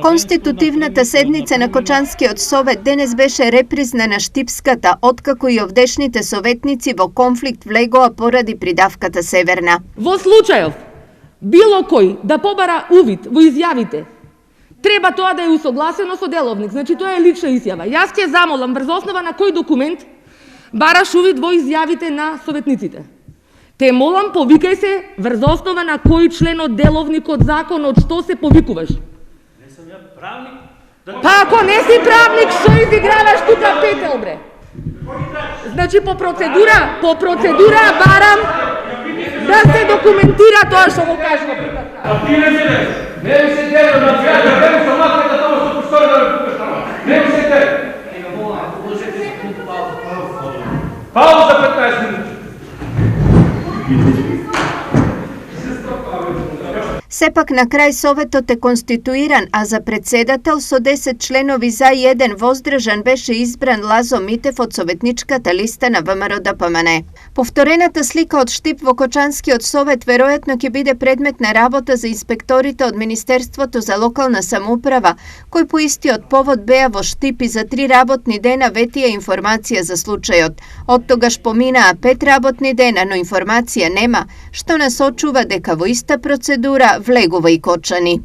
Конститутивната седница на Кочанскиот совет денес беше репризна на Штипската, откако и овдешните советници во конфликт влегоа поради придавката Северна. Во случајов било кој да побара увид во изјавите, треба тоа да е усогласено со деловник, значи тоа е лична изјава. Јас ќе замолам врз основа на кој документ бараш увид во изјавите на советниците. Те молам, повикај се врз основа на кој член од деловникот, законот, што се повикуваш. Не сум ја правник. Па ако не си правник, што изиграваш тука петел, бре? Значи по процедура барам да се документира тоа што го кажува. А ти не си деш. Не ми се деш, на сега да бем со матката тоа што постори да рекуваш тама. Не ми се деш. Пауза 15 минути. Сепак на крај Советот е конституиран, а за председател со 10 членови за и 1 воздржан беше избран Лазо Митев од советничката листа на ВМРО-ДПМН. Повторената слика од Штип во Кочанскиот совет веројатно ќе биде предмет на работа за инспекторите од Министерството за локална самоуправа, кој по истиот повод беа во Штип и за 3 работни дена ветија информација за случајот. Од тогаш поминаа 5 работни дена, но информација нема, што насочува дека во иста процедура влегува и Кочани.